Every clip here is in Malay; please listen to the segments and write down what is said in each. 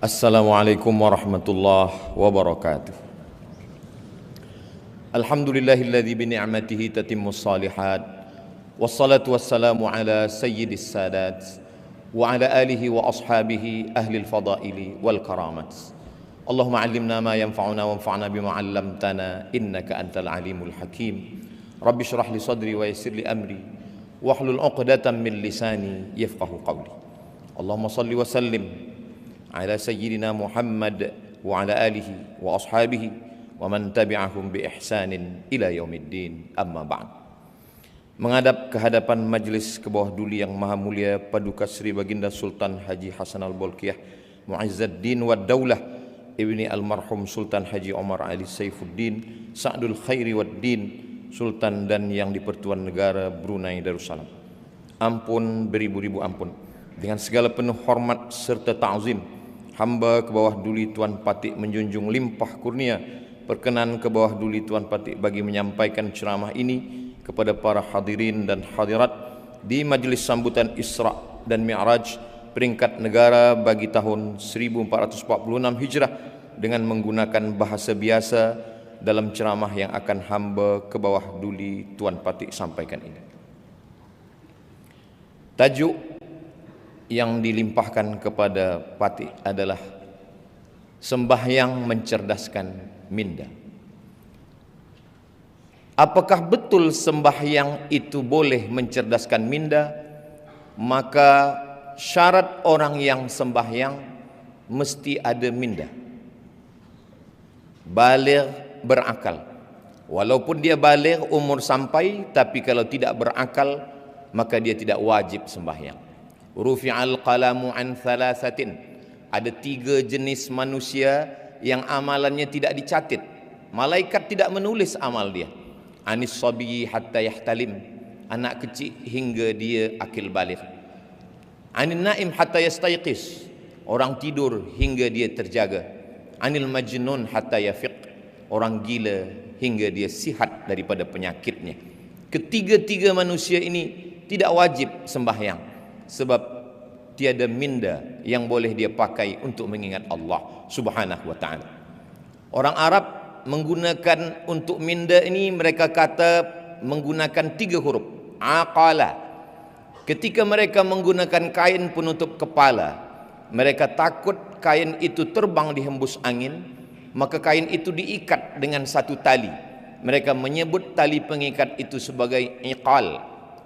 Assalamualaikum warahmatullahi wabarakatuh. Alhamdulillahilladzi bi ni'matihi tatimmus shalihat. Wassalatu wassalamu ala sayyidis sadat wa ala alihi wa ashabihi ahlil fadaili wal karamat. Allahumma 'allimna ma yanfa'una wanfa'na bima 'allamtana innaka antal alimul hakim. Rabbi shrah li sadri wa yassir li amri wahlul 'uqdatam min lisani yafqahu qawli. Allahumma shalli wa sallim ala sayyidina Muhammad wa ala alihi wa ashabihi wa man tabi'ahum bi ihsanin ila yaumiddin, amma ba'd. Menghadap ke hadapan majlis ke bawah duli yang maha mulia Paduka Sri Baginda Sultan Haji Hasan Al-Bolkiah Mu'izzuddin wad Daulah Ibni Almarhum Sultan Haji Omar Ali Saifuddin Sa'dul Khairi wad Din Sultan dan yang di-Pertuan Negara Brunei Darussalam. Ampun beribu-ribu ampun, dengan segala penuh hormat serta ta'zim, hamba ke bawah duli Tuan Patik menjunjung limpah kurnia perkenan ke bawah duli Tuan Patik bagi menyampaikan ceramah ini kepada para hadirin dan hadirat di majlis sambutan Isra dan Mi'raj peringkat negara bagi tahun 1446 Hijrah dengan menggunakan bahasa biasa dalam ceramah yang akan hamba ke bawah duli Tuan Patik sampaikan ini. Tajuk yang dilimpahkan kepada Patik adalah sembahyang mencerdaskan minda. Apakah betul sembahyang itu boleh mencerdaskan minda? Maka syarat orang yang sembahyang mesti ada minda, baligh, berakal. Walaupun dia baligh, umur sampai, tapi kalau tidak berakal maka dia tidak wajib sembahyang. Rufi'al qalamu an thalathatin. Ada 3 jenis manusia yang amalannya tidak dicatat. Malaikat tidak menulis amal dia. Anis sabiyi hatta yahtalim, anak kecil hingga dia akil baligh. Anin naim hatta yastayqis, orang tidur hingga dia terjaga. Anil majnun hatta yafiq, orang gila hingga dia sihat daripada penyakitnya. Ketiga-tiga manusia ini tidak wajib sembahyang, sebab tiada minda yang boleh dia pakai untuk mengingat Allah Subhanahu wa ta'ala. Orang Arab menggunakan untuk minda ini, mereka kata menggunakan 3 huruf, aqala. Ketika mereka menggunakan kain penutup kepala, mereka takut kain itu terbang dihembus angin, maka kain itu diikat dengan satu tali. Mereka menyebut tali pengikat itu sebagai iqal.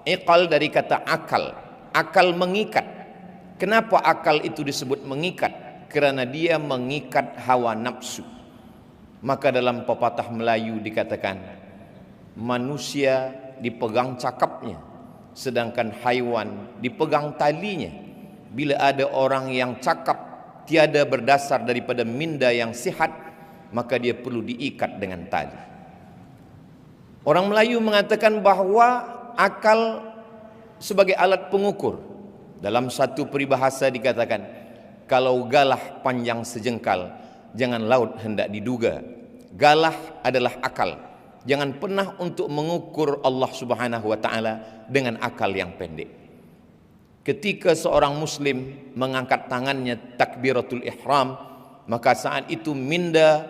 Iqal dari kata akal. Akal mengikat. Kenapa akal itu disebut mengikat? Kerana dia mengikat hawa nafsu. Maka dalam pepatah Melayu dikatakan, manusia dipegang cakapnya, sedangkan haiwan dipegang talinya. Bila ada orang yang cakap tiada berdasar daripada minda yang sihat, maka dia perlu diikat dengan tali. Orang Melayu mengatakan bahawa akal sebagai alat pengukur. Dalam satu peribahasa dikatakan, kalau galah panjang sejengkal, jangan laut hendak diduga. Galah adalah akal. Jangan pernah untuk mengukur Allah Subhanahu wa ta'ala dengan akal yang pendek. Ketika seorang muslim mengangkat tangannya takbiratul ihram, maka saat itu minda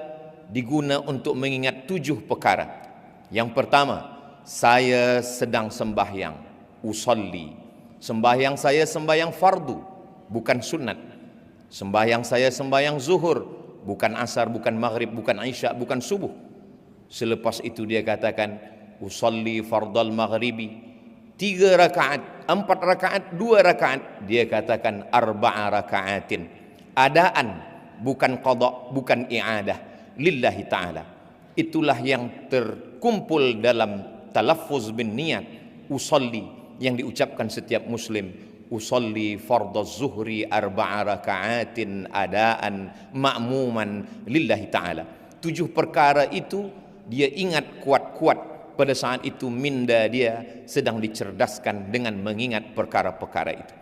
diguna untuk mengingat 7 perkara. Yang pertama, saya sedang sembahyang, usalli. Sembahyang saya sembahyang fardu, bukan sunat. Sembahyang saya sembahyang zuhur, bukan asar, bukan maghrib, bukan isya, bukan subuh. Selepas itu dia katakan usalli fardal maghribi, 3 rakaat, 4 rakaat, 2 rakaat. Dia katakan arba'a rakaatin, adaan, bukan qada, bukan i'adah, lillahi ta'ala. Itulah yang terkumpul dalam talaffuz bin niat usalli yang diucapkan setiap muslim. Usalli fardaz zuhri arba'a raka'atin adaan ma'muman lillahi ta'ala. 7 perkara itu dia ingat kuat-kuat. Pada saat itu minda dia sedang dicerdaskan dengan mengingat perkara-perkara itu.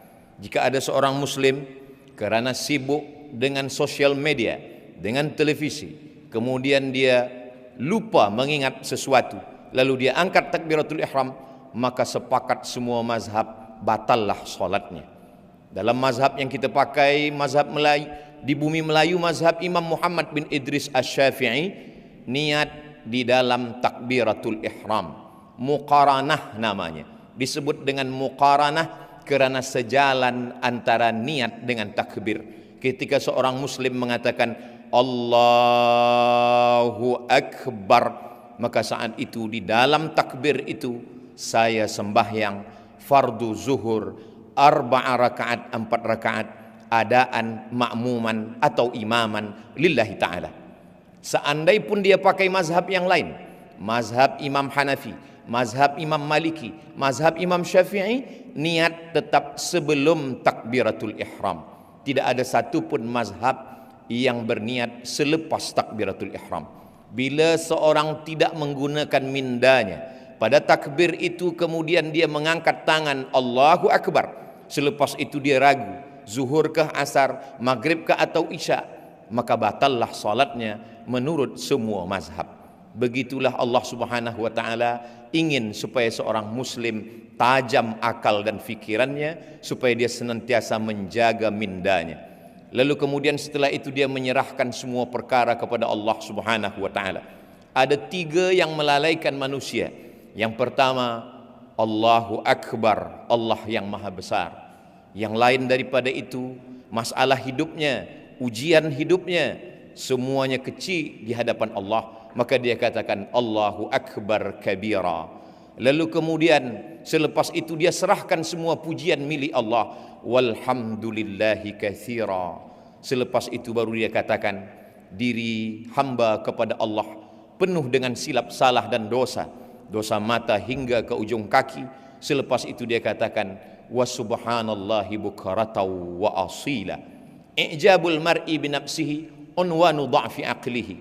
Jika ada seorang muslim kerana sibuk dengan sosial media, dengan televisi, kemudian dia lupa mengingat sesuatu, lalu dia angkat takbiratul ihram, maka sepakat semua mazhab batallah solatnya. Dalam mazhab yang kita pakai, mazhab Melayu, di bumi Melayu mazhab Imam Muhammad bin Idris Asy-Syafi'i, niat di dalam takbiratul ihram, muqaranah namanya. Disebut dengan muqaranah kerana sejalan antara niat dengan takbir. Ketika seorang muslim mengatakan Allahu Akbar, maka saat itu di dalam takbir itu saya sembahyang fardu zuhur 4 rakaat, 4 rakaat adaan makmuman atau imaman lillahi ta'ala. Seandai pun dia pakai mazhab yang lain, mazhab Imam Hanafi, mazhab Imam Maliki, mazhab Imam Syafi'i, niat tetap sebelum takbiratul ihram. Tidak ada satu pun mazhab yang berniat selepas takbiratul ihram. Bila seorang tidak menggunakan mindanya pada takbir itu, kemudian dia mengangkat tangan Allahu Akbar, selepas itu dia ragu zuhur kah, asar, maghrib kah atau isya, maka batallah salatnya menurut semua mazhab. Begitulah Allah Subhanahu wa taala ingin supaya seorang muslim tajam akal dan fikirannya, supaya dia senantiasa menjaga mindanya. Lalu kemudian setelah itu dia menyerahkan semua perkara kepada Allah Subhanahu wa taala. Ada 3 yang melalaikan manusia. Yang pertama, Allahu Akbar, Allah yang maha besar. Yang lain daripada itu, masalah hidupnya, ujian hidupnya, semuanya kecil di hadapan Allah, maka dia katakan Allahu Akbar kabira. Lalu kemudian selepas itu dia serahkan semua pujian milik Allah, walhamdulillahi katsira. Selepas itu baru dia katakan diri hamba kepada Allah penuh dengan silap salah dan dosa, dosa mata hingga ke ujung kaki. Selepas itu dia katakan wa subhanallahi bukratan wa asila. I'jabul mar'i bi nafsihi unwanu dha'fi aqlihi.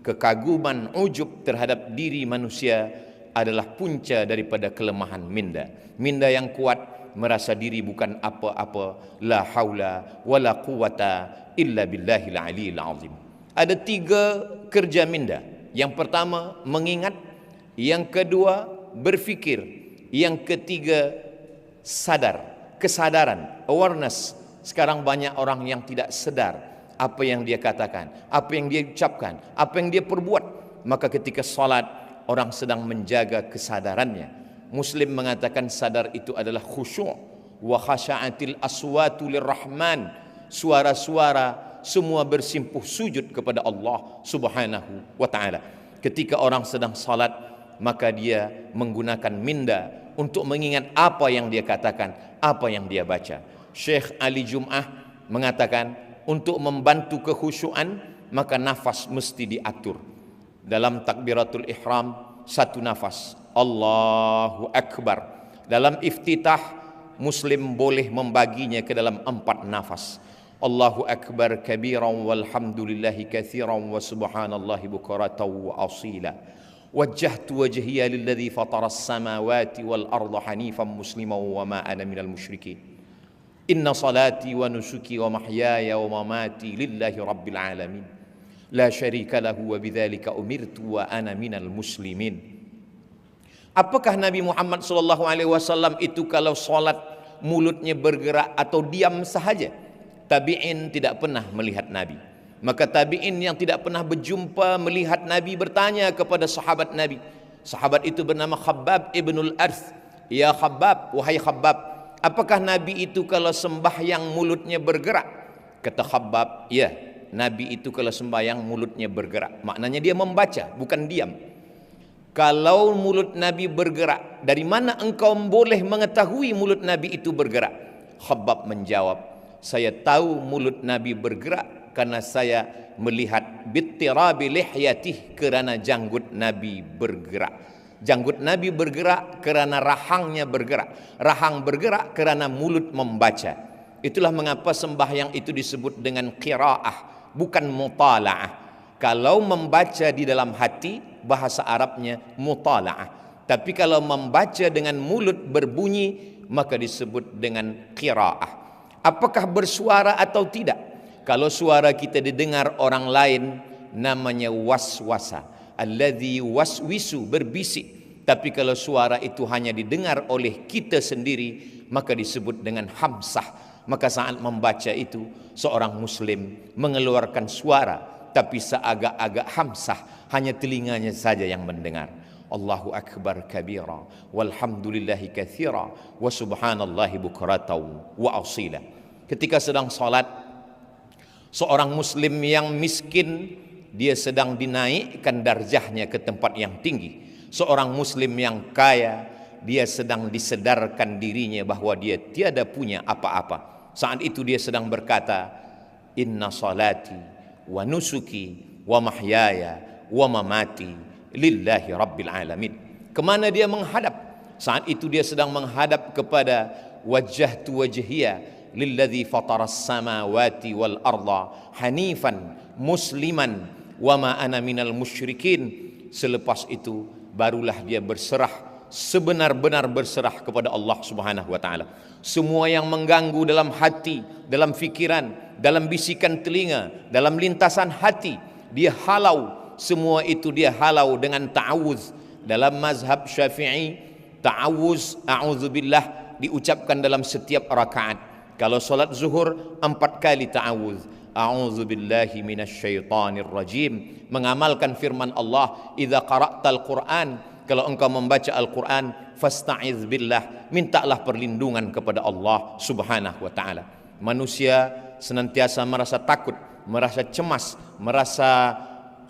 Kekaguman, ujub terhadap diri manusia adalah punca daripada kelemahan minda. Minda yang kuat merasa diri bukan apa-apa, la haula wala quwata illa billahil aliyil azim. Ada 3 kerja minda. Yang pertama mengingat, yang kedua berfikir, yang ketiga sadar, kesadaran, awareness. Sekarang banyak orang yang tidak sadar apa yang dia katakan, apa yang dia ucapkan, apa yang dia perbuat. Maka ketika salat orang sedang menjaga kesadarannya. Muslim mengatakan sadar itu adalah khusyuk. Wa khasha'atil aswatu lirrahman. Suara-suara semua bersimpuh sujud kepada Allah Subhanahu wa taala. Ketika orang sedang salat, maka dia menggunakan minda untuk mengingat apa yang dia katakan, apa yang dia baca. Syekh Ali Jum'ah mengatakan untuk membantu kekhusyuan maka nafas mesti diatur. Dalam takbiratul ihram 1 nafas, Allahu Akbar. Dalam iftitah muslim boleh membaginya ke dalam 4 nafas. Allahu Akbar kabiran walhamdulillahi katsiran wa subhanallahi bukratan wa asila. Wajjahtu wajhiya lilladzi fataras samawati wal arda hanifan musliman wa ma ana minal musyrikin. Inna salati wa nusuki wa mahyaya wa mamati lillahi rabbil alamin. La syarika lahu wa bidzalika umirtu wa ana minal muslimin. Apakah Nabi Muhammad SAW itu kalau salat mulutnya bergerak atau diam sahaja? Tabi'in tidak pernah melihat Nabi. Maka tabi'in yang tidak pernah berjumpa melihat Nabi bertanya kepada sahabat Nabi. Sahabat itu bernama Khabbab ibnul Arth. Ya Khabbab, wahai Khabbab, apakah Nabi itu kalau sembahyang mulutnya bergerak? Kata Khabbab, ya, Nabi itu kalau sembahyang mulutnya bergerak. Maknanya dia membaca, bukan diam. Kalau mulut Nabi bergerak, dari mana engkau boleh mengetahui mulut Nabi itu bergerak? Khabbab menjawab, saya tahu mulut Nabi bergerak karena saya melihat bittirabi lihyatih, kerana janggut Nabi bergerak. Janggut Nabi bergerak kerana rahangnya bergerak. Rahang bergerak kerana mulut membaca. Itulah mengapa sembahyang itu disebut dengan qiraah, bukan mutala'ah. Kalau membaca di dalam hati, bahasa Arabnya mutala'ah. Tapi kalau membaca dengan mulut berbunyi, maka disebut dengan qiraah. Apakah bersuara atau tidak? Kalau suara kita didengar orang lain, namanya waswasa. Alladzi waswisu, berbisik. Tapi kalau suara itu hanya didengar oleh kita sendiri, maka disebut dengan hamsah. Maka saat membaca itu seorang muslim mengeluarkan suara, tapi seagak-agak hamsah, hanya telinganya saja yang mendengar. Allahu akbar kabira walhamdulillahi katsira wa subhanallahi bukratan wa asila. Ketika sedang salat, seorang muslim yang miskin dia sedang dinaikkan darjahnya ke tempat yang tinggi. Seorang muslim yang kaya dia sedang disedarkan dirinya bahwa dia tiada punya apa-apa. Saat itu dia sedang berkata, inna salati wa nusuki wa mahyaya wa mamati lillahi rabbil alamin. Kemana dia menghadap? Saat itu dia sedang menghadap kepada wajjahtu wajhiya lilladzi fataras samawati wal arda hanifan musliman wa ma ana minal musyrikin. Selepas itu barulah dia berserah, sebenar-benar berserah kepada Allah Subhanahu wa taala. Semua yang mengganggu dalam hati, dalam fikiran, dalam bisikan telinga, dalam lintasan hati, dia halau. Semua itu dia halau dengan ta'awuz. Dalam mazhab Syafi'i, ta'awuz, a'udzubillah diucapkan dalam setiap rakaat. Kalau solat zuhur 4 kali ta'awuz. A'udzubillahi minasyaitonir rajim. Mengamalkan firman Allah, idza qara'tal Qur'an, kalau engkau membaca Al-Quran, fasta'iz billah, mintalah perlindungan kepada Allah Subhanahu wa taala. Manusia senantiasa merasa takut, merasa cemas, merasa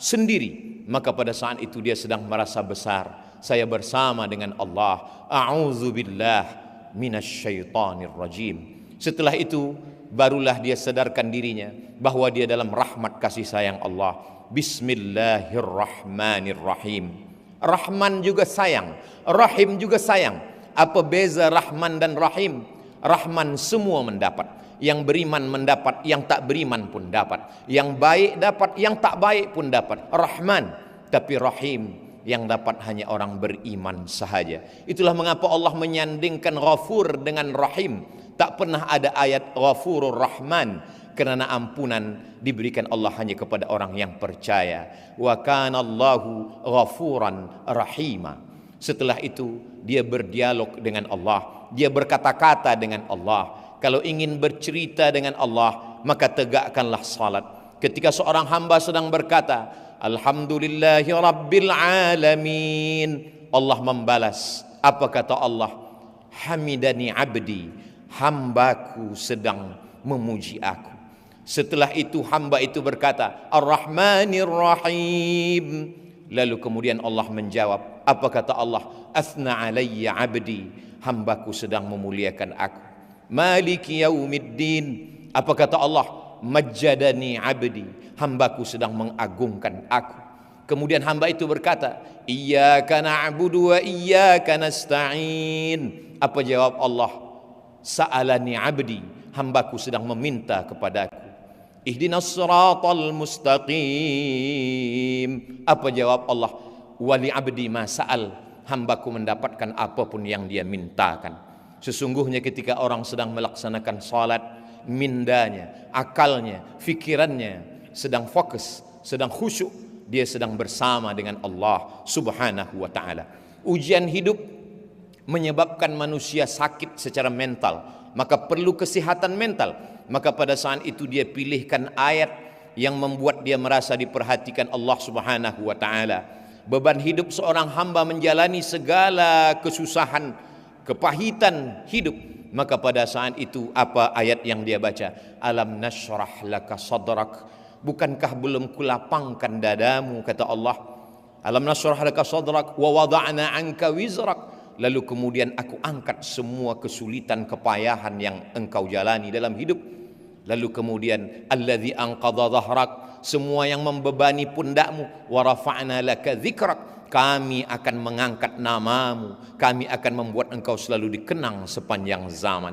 sendiri, maka pada saat itu dia sedang merasa besar. Saya bersama dengan Allah. A'udzubillah minasyaitonir rajim. Setelah itu barulah dia sadarkan dirinya bahwa dia dalam rahmat kasih sayang Allah. Bismillahirrahmanirrahim. Rahman juga sayang, Rahim juga sayang. Apa beza Rahman dan Rahim? Rahman semua mendapat. Yang beriman mendapat, yang tak beriman pun dapat. Yang baik dapat, yang tak baik pun dapat. Rahman. Tapi Rahim yang dapat hanya orang beriman sahaja. Itulah mengapa Allah menyandingkan Ghafur dengan Rahim. Tak pernah ada ayat Ghafurur Rahman, kerana ampunan diberikan Allah hanya kepada orang yang percaya. Wa kana Allahu ghafuran rahima. Setelah itu dia berdialog dengan Allah, dia berkata-kata dengan Allah. Kalau ingin bercerita dengan Allah, maka tegakkanlah salat. Ketika seorang hamba sedang berkata, alhamdulillahi rabbil alamin, Allah membalas. Apa kata Allah? Hamidani abdi, hambaku sedang memuji aku. Setelah itu hamba itu berkata, Ar-Rahmanir Rahim. Lalu kemudian Allah menjawab, apa kata Allah? Athna alayya abdi, hambaku sedang memuliakan aku. Maliki yaumiddin. Apa kata Allah? Majjadani abdi, hambaku sedang mengagungkan aku. Kemudian hamba itu berkata, Iyyaka na'budu wa iyyaka nasta'in. Apa jawab Allah? Sa'alani abdi, hambaku sedang meminta kepadaku. Ihdinas siratal mustaqim. Apa jawab Allah? Wali abdi ma sa'al, hambaku mendapatkan apapun yang dia mintakan. Sesungguhnya ketika orang sedang melaksanakan salat, mindanya, akalnya, fikirannya sedang fokus, sedang khusyuk, dia sedang bersama dengan Allah Subhanahu wa taala. Ujian hidup menyebabkan manusia sakit secara mental, maka perlu kesehatan mental. Maka pada saat itu dia pilihkan ayat yang membuat dia merasa diperhatikan Allah Subhanahu wa taala. Beban hidup seorang hamba menjalani segala kesusahan, kepahitan hidup. Maka pada saat itu apa ayat yang dia baca? Alam nashrah laka sadrak. Bukankah belum kulapangkan dadamu, kata Allah. Alam nashrah laka sadrak wa wada'na anka wizrak. Lalu kemudian aku angkat semua kesulitan, kepayahan yang engkau jalani dalam hidup. Lalu kemudian alladzi anqadha dhahrak, semua yang membebani pundakmu. Wa rafa'na laka dzikrak, kami akan mengangkat namamu, kami akan membuat engkau selalu dikenang sepanjang zaman.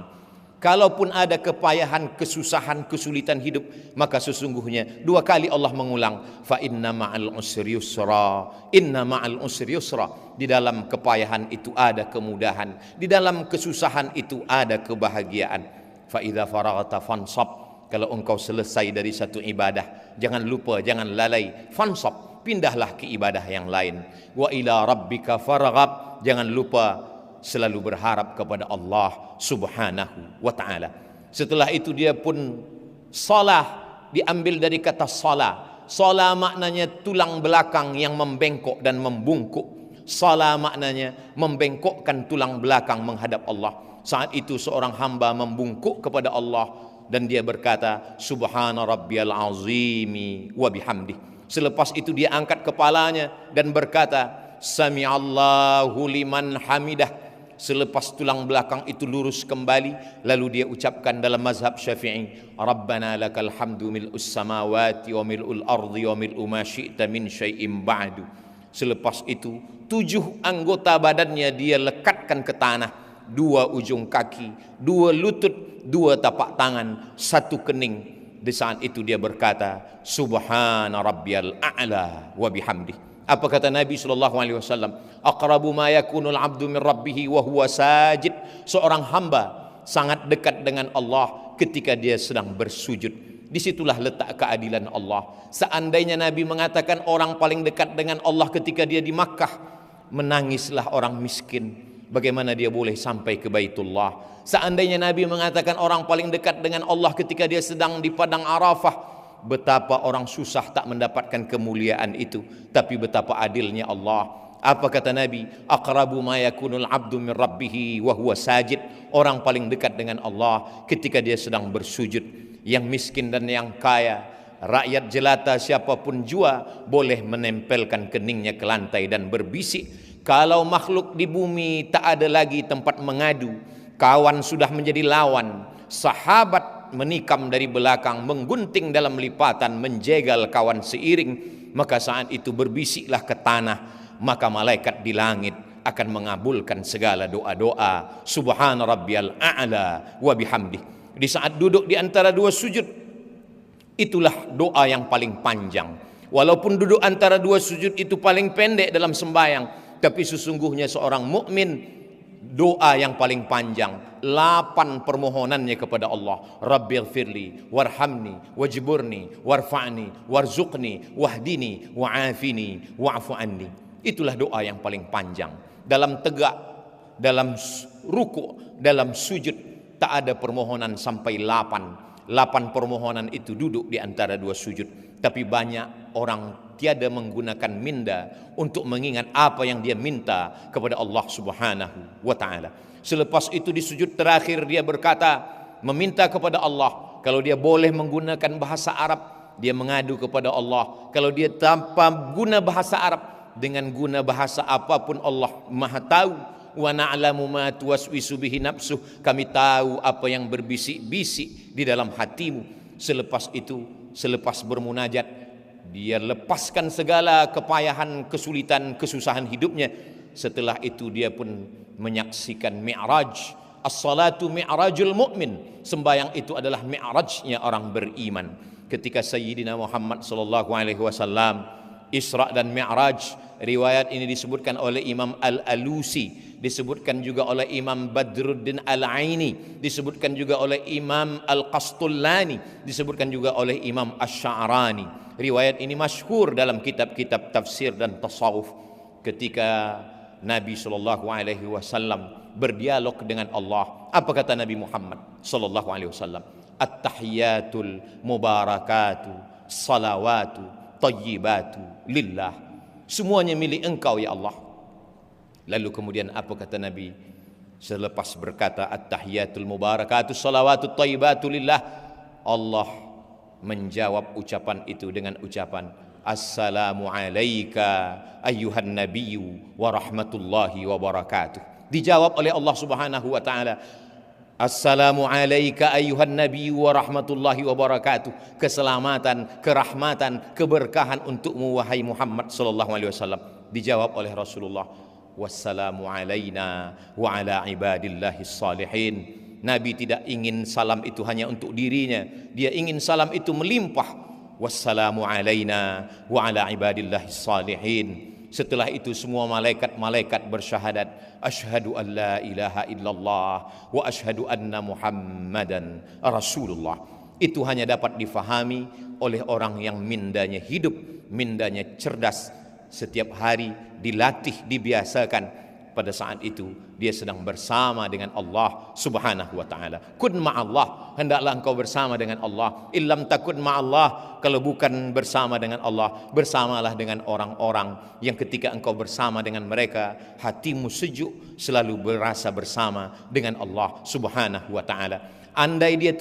Kalaupun ada kepayahan, kesusahan, kesulitan hidup, maka sesungguhnya 2 kali Allah mengulang, fa inna ma'al usri yusra, inna ma'al usri yusra. Di dalam kepayahan itu ada kemudahan, di dalam kesusahan itu ada kebahagiaan. Fa idza faraghta fansab, kalau engkau selesai dari satu ibadah, jangan lupa, jangan lalai, fansab, pindahlah ke ibadah yang lain. Wa ila rabbika farghab, jangan lupa selalu berharap kepada Allah Subhanahu wa taala. Setelah itu dia pun salah, diambil dari kata salah. Salah maknanya tulang belakang yang membengkok dan membungkuk. Salah maknanya membengkokkan tulang belakang menghadap Allah. Saat itu seorang hamba membungkuk kepada Allah dan dia berkata, Subhana rabbiyal azimi wa bihamdih. Selepas itu dia angkat kepalanya dan berkata, Sami'allahu liman hamidah. Selepas tulang belakang itu lurus kembali, lalu dia ucapkan dalam mazhab Syafi'i, Rabbana lakal hamdu mil'us samawati wa mil'ul ardi wa mil'u ma syi'ta min syai'im ba'du. Selepas itu 7 anggota badannya dia lekatkan ke tanah, 2 ujung kaki, 2 lutut, 2 tapak tangan, 1 kening. Di saat itu dia berkata, Subhana rabbiyal a'la wa bihamdih. Apa kata Nabi SAW? Aqrabu ma yakunul abdu min rabbihi wa huwa sajid. Seorang hamba sangat dekat dengan Allah ketika dia sedang bersujud. Disitulah letak keadilan Allah. Seandainya Nabi mengatakan orang paling dekat dengan Allah ketika dia di Makkah, menangislah orang miskin. Bagaimana dia boleh sampai ke Baitullah? Seandainya Nabi mengatakan orang paling dekat dengan Allah ketika dia sedang di padang Arafah, betapa orang susah tak mendapatkan kemuliaan itu. Tapi betapa adilnya Allah. Apa kata Nabi? Aqrabu ma yakunul abdu min rabbihi wa huwa sajid. Orang paling dekat dengan Allah ketika dia sedang bersujud. Yang miskin dan yang kaya, rakyat jelata siapapun jua, boleh menempelkan keningnya ke lantai dan berbisik. Kalau makhluk di bumi tak ada lagi tempat mengadu, kawan sudah menjadi lawan, sahabat menikam dari belakang, menggunting dalam lipatan, menjegal kawan seiring, maka saat itu berbisiklah ke tanah, maka malaikat di langit akan mengabulkan segala doa-doa. Subhana rabbiyal a'la wa bihamdih. Di saat duduk di antara 2 sujud, itulah doa yang paling panjang. Walaupun duduk antara 2 sujud itu paling pendek dalam sembahyang, tapi sesungguhnya seorang mukmin doa yang paling panjang, 8 permohonannya kepada Allah. Rabbighfirli warhamni wajburni warfa'ni warzuqni wahdini wa'afini wa'fu anni. Itulah doa yang paling panjang. Dalam tegak, dalam ruku', dalam sujud, tak ada permohonan sampai 8 permohonan itu duduk di antara 2 sujud. Tapi banyak orang tiada menggunakan minda untuk mengingat apa yang dia minta kepada Allah Subhanahu wa ta'ala. Selepas itu di sujud terakhir dia berkata, meminta kepada Allah. Kalau dia boleh menggunakan bahasa Arab, dia mengadu kepada Allah. Kalau dia tanpa guna bahasa Arab, dengan guna bahasa apapun Allah Maha tahu. Wa na'lamu ma tuwaswisu bihi nafsuh. Kami tahu apa yang berbisik-bisik di dalam hatimu. Selepas itu, selepas bermunajat, dia lepaskan segala kepayahan, kesulitan, kesusahan hidupnya. Setelah itu dia pun menyaksikan mi'raj. As-salatu mi'rajul mu'min. Sembahyang itu adalah mi'rajnya orang beriman. Ketika Sayyidina Muhammad SAW Isra dan Mi'raj, riwayat ini disebutkan oleh Imam Al-Alusi, disebutkan juga oleh Imam Badruddin Al-Aini, disebutkan juga oleh Imam Al-Qastullani, disebutkan juga oleh Imam Asy-Sya'rani. Riwayat ini masyhur dalam kitab-kitab tafsir dan tasawuf. Ketika Nabi SAW berdialog dengan Allah, apa kata Nabi Muhammad SAW? At-tahiyatul mubarakatu salawatu tayyibatu lillah. Semuanya milik engkau ya Allah. Lalu kemudian apa kata Nabi selepas berkata at-tahiyatul mubarakatu salawatu tayyibatu lillah? Allah menjawab ucapan itu dengan ucapan assalamu alayka ayyuhan nabiyyu wa rahmatullahi wa barakatuh. Dijawab oleh Allah Subhanahu wa taala, assalamu alayka ayyuhan nabiyyu wa rahmatullahi wa barakatuh. Keselamatan, kerahmatan, keberkahan untukmu wahai Muhammad sallallahu alaihi wasallam. Dijawab oleh Rasulullah, wassalamu alaina wa ala ibadillahis salihin. Nabi tidak ingin salam itu hanya untuk dirinya, dia ingin salam itu melimpah. Wassalamu alaina wa ala ibadillahis salihin. Setelah itu semua malaikat-malaikat bersyahadat, asyhadu an la ilaha illallah wa asyhadu anna Muhammadan Rasulullah. Itu hanya dapat difahami oleh orang yang mindanya hidup, mindanya cerdas. Setiap hari dilatih, dibiasakan. Pada saat itu dia sedang bersama dengan Allah Subhanahu wa taala. Kun ma'allah, hendaklah engkau bersama dengan Allah. Illam takun ma'allah, kalau bukan bersama dengan Allah, bersamalah dengan orang-orang yang ketika engkau bersama dengan mereka, hatimu sejuk, selalu berasa bersama dengan Allah subhanahu wa ta'ala. Andai dia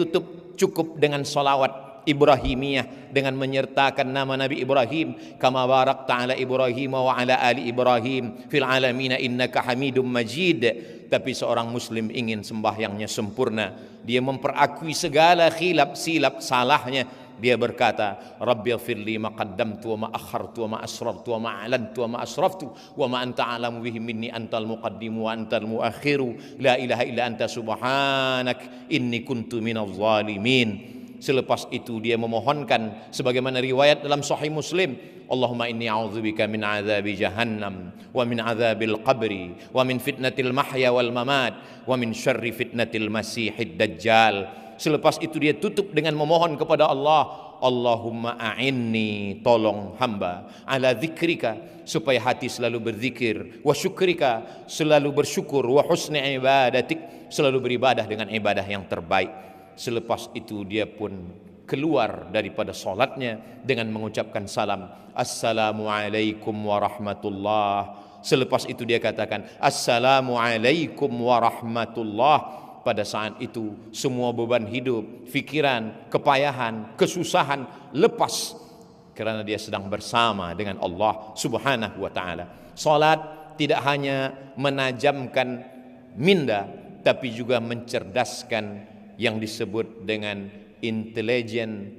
cukup dengan salawat Ibrahimiyah, dengan menyertakan nama Nabi Ibrahim, kama barakta ala Ibrahim wa ala ali Ibrahim fil alamin innaka Hamidum Majid. Tapi seorang muslim ingin sembahyangnya sempurna, dia memperakui segala silap salahnya. Dia berkata, Rabbighfirli ma qaddamtu wa ma akhartu wa ma asrartu wa ma a'lantu wa ma asraftu wa ma anta a'lamu bihi minni antal muqaddimu wa antal muakhiru la ilaha illa anta subhanak inni kuntu minadh zalimin. Selepas itu dia memohonkan sebagaimana riwayat dalam Sahih Muslim, Allahumma inni a'udzubika min azabi jahannam wa min azabil qabri wa min fitnatil mahya wal mamat wa min syarri fitnatil masihid dajjal. Selepas itu dia tutup dengan memohon kepada Allah, Allahumma a'inni, tolong hamba, ala dzikrika, supaya hati selalu berzikir, wa syukrika, selalu bersyukur, wa husni ibadatik, selalu beribadah dengan ibadah yang terbaik. Selepas itu dia pun keluar daripada solatnya dengan mengucapkan salam, Assalamualaikum warahmatullah. Selepas itu dia katakan, Assalamualaikum warahmatullah. Pada saat itu semua beban hidup, fikiran, kepayahan, kesusahan lepas, kerana dia sedang bersama dengan Allah subhanahu wa ta'ala. Salat tidak hanya menajamkan minda, tapi juga mencerdaskan yang disebut dengan intelligent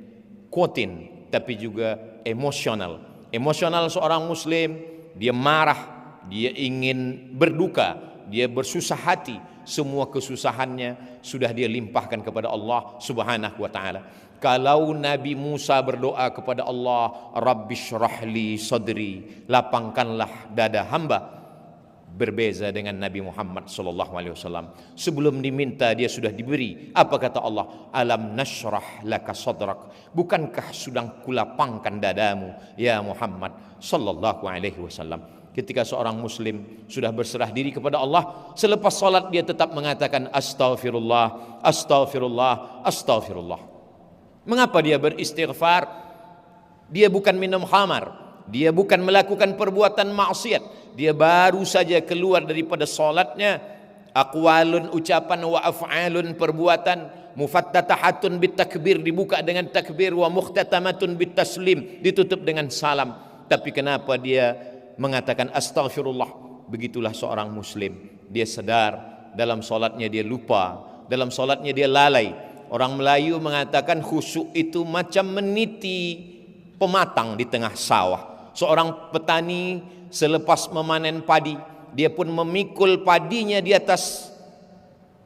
quotient, tapi juga emosional. Emosional seorang muslim, dia marah, dia ingin berduka, dia bersusah hati, semua kesusahannya sudah dia limpahkan kepada Allah subhanahu wa ta'ala. Kalau Nabi Musa berdoa kepada Allah, Rabbi syrahli sadri, lapangkanlah dada hamba, berbeza dengan Nabi Muhammad SAW. Sebelum diminta dia sudah diberi. Apa kata Allah? Alam nashrah laka sadrak, bukankah sudah kulapangkan dadamu ya Muhammad SAW. Ketika seorang muslim sudah berserah diri kepada Allah, selepas salat dia tetap mengatakan astaghfirullah, astaghfirullah, astaghfirullah. Mengapa dia beristighfar? Dia bukan minum khamar, dia bukan melakukan perbuatan maksiat, dia baru saja keluar daripada solatnya, aqwalun, ucapan, wa af'alun, perbuatan, mufattatahatun bitakbir, dibuka dengan takbir, wa mukhtatamatun bitaslim, ditutup dengan salam. Tapi kenapa dia mengatakan astaghfirullah? Begitulah seorang muslim, dia sadar dalam solatnya dia lupa, dalam solatnya dia lalai. Orang Melayu mengatakan khusyuk itu macam meniti pematang di tengah sawah. Seorang petani selepas memanen padi, dia pun memikul padinya di atas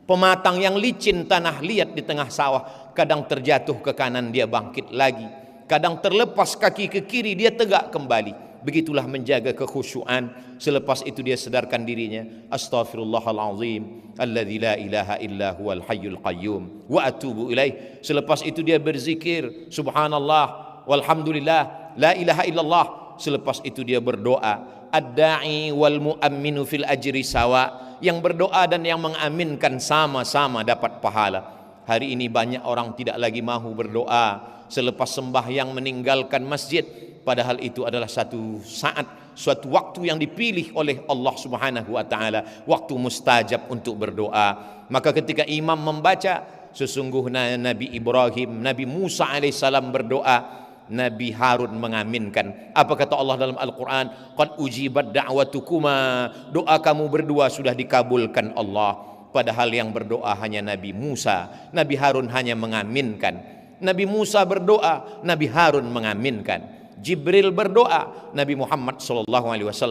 pematang yang licin, tanah liat di tengah sawah. Kadang terjatuh ke kanan, dia bangkit lagi. Kadang terlepas kaki ke kiri, dia tegak kembali. Begitulah menjaga kekhusyuan. Selepas itu dia sedarkan dirinya, astaghfirullahalazim alladzi la ilaha illa huwal hayyul qayyum wa atubu ilaih. Selepas itu dia berzikir subhanallah walhamdulillah la ilaha illallah. Selepas itu dia berdoa, ad-da'i wal mu'amminu fil ajri sawa, yang berdoa dan yang mengaminkan sama-sama dapat pahala. Hari ini banyak orang tidak lagi mahu berdoa selepas sembahyang, meninggalkan masjid, padahal itu adalah satu saat, suatu waktu yang dipilih oleh Allah Subhanahu wa taala, waktu mustajab untuk berdoa. Maka ketika imam membaca, sesungguhnya Nabi Ibrahim, Nabi Musa alaihissalam berdoa, Nabi Harun mengaminkan. Apa kata Allah dalam Al-Quran? Qad ujibat da'watukuma, doa kamu berdua sudah dikabulkan Allah. Padahal yang berdoa hanya Nabi Musa, Nabi Harun hanya mengaminkan. Nabi Musa berdoa, Nabi Harun mengaminkan. Jibril berdoa, Nabi Muhammad SAW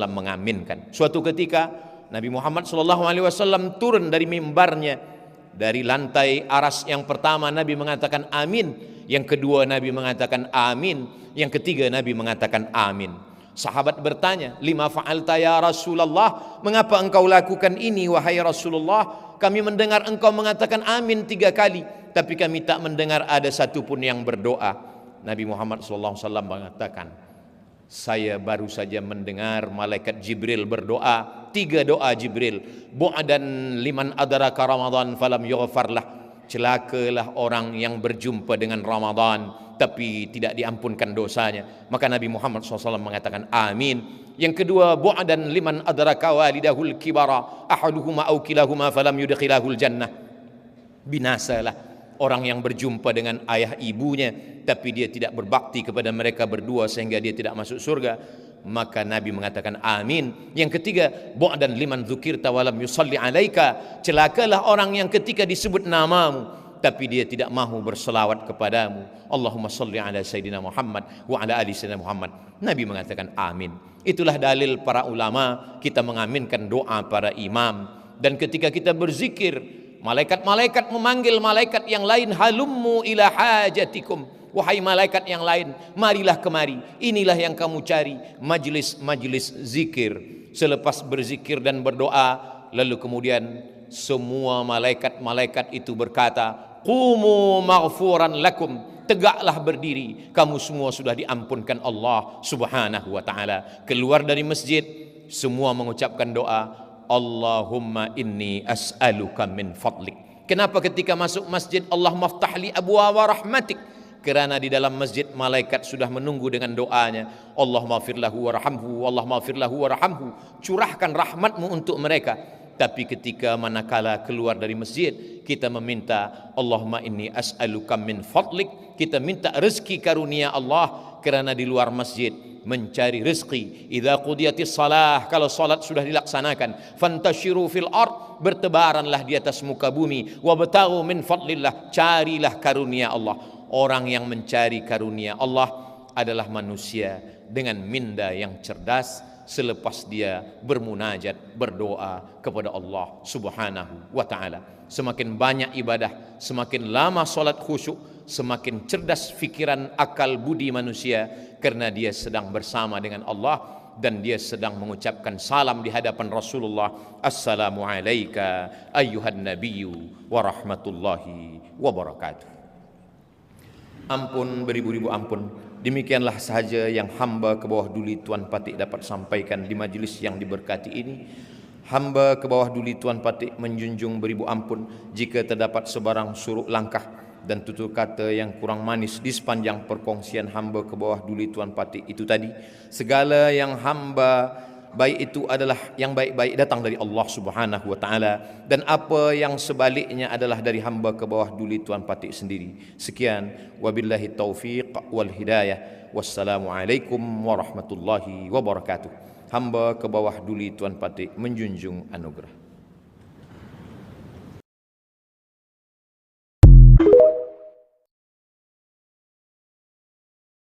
mengaminkan. Suatu ketika Nabi Muhammad SAW turun dari mimbarnya, dari lantai aras yang pertama Nabi mengatakan amin, yang kedua Nabi mengatakan amin, yang ketiga Nabi mengatakan amin. Sahabat bertanya, lima fa'alta ya Rasulullah, mengapa engkau lakukan ini wahai Rasulullah? Kami mendengar engkau mengatakan amin 3 kali, tapi kami tak mendengar ada satupun yang berdoa. Nabi Muhammad SAW mengatakan, saya baru saja mendengar malaikat Jibril berdoa, 3 doa Jibril. Bu'adan liman adraka Ramadan falam yughfarlah, celakalah orang yang berjumpa dengan Ramadan tapi tidak diampunkan dosanya. Maka Nabi Muhammad SAW mengatakan amin. Yang kedua, bu'dan liman adraka walidahul kibara ahaduhuma aw kilahuma falam yudkhilahul jannah. Binasalah orang yang berjumpa dengan ayah ibunya tapi dia tidak berbakti kepada mereka berdua sehingga dia tidak masuk surga. Maka Nabi mengatakan amin. Yang ketiga, bu'dan liman dzukirta walam yusalli alaika. Celakalah orang yang ketika disebut namamu tapi dia tidak mahu berselawat kepadamu. Allahumma salli ala Sayyidina Muhammad wa ala ali Sayyidina Muhammad. Nabi mengatakan amin. Itulah dalil para ulama kita mengaminkan doa para imam. Dan ketika kita berzikir, malaikat-malaikat memanggil malaikat yang lain, halummu ila hajatikum. Wahai malaikat yang lain, marilah kemari. Inilah yang kamu cari, majlis-majlis zikir. Selepas berzikir dan berdoa, lalu kemudian semua malaikat-malaikat itu berkata, qumu maghfuran lakum. Tegaklah berdiri, kamu semua sudah diampunkan Allah Subhanahu wa ta'ala. Keluar dari masjid, semua mengucapkan doa, Allahumma inni as'aluka min fadlik. Kenapa ketika masuk masjid Allah maftahli abwaaba rahmatik? Kerana di dalam masjid malaikat sudah menunggu dengan doanya, Allahumma firlahu warhamhu, Allahumma firlahu warhamhu. Curahkan rahmatmu untuk mereka. Tapi ketika manakala keluar dari masjid, kita meminta Allahumma inni as'aluka min fadlik. Kita minta rezeki karunia Allah. Kerana di luar masjid mencari rezeki. Idza qudiyatis salah, kalau salat sudah dilaksanakan, fantashiru fil ard, bertebaranlah di atas muka bumi, wabtaghu min fadlillah, carilah karunia Allah. Orang yang mencari karunia Allah adalah manusia dengan minda yang cerdas selepas dia bermunajat, berdoa kepada Allah Subhanahu wa ta'ala. Semakin banyak ibadah, semakin lama solat khusyuk, semakin cerdas fikiran, akal, budi manusia, karena dia sedang bersama dengan Allah dan dia sedang mengucapkan salam di hadapan Rasulullah. Assalamu alayka ayyuhan nabiyyu wa rahmatullahi wa barakatuh. Ampun beribu-ribu ampun. Demikianlah sahaja yang hamba ke bawah duli Tuan Patik dapat sampaikan di majlis yang diberkati ini. Hamba ke bawah duli Tuan Patik menjunjung beribu ampun jika terdapat sebarang suruk langkah dan tutur kata yang kurang manis di sepanjang perkongsian hamba ke bawah duli Tuan Patik itu tadi. Segala yang hamba baik itu adalah yang baik-baik datang dari Allah Subhanahu wa ta'ala, dan apa yang sebaliknya adalah dari hamba ke bawah duli Tuan Patik sendiri. Sekian, wabillahi taufiq wal hidayah. Wassalamualaikum warahmatullahi wabarakatuh. Hamba ke bawah duli Tuan Patik menjunjung anugerah.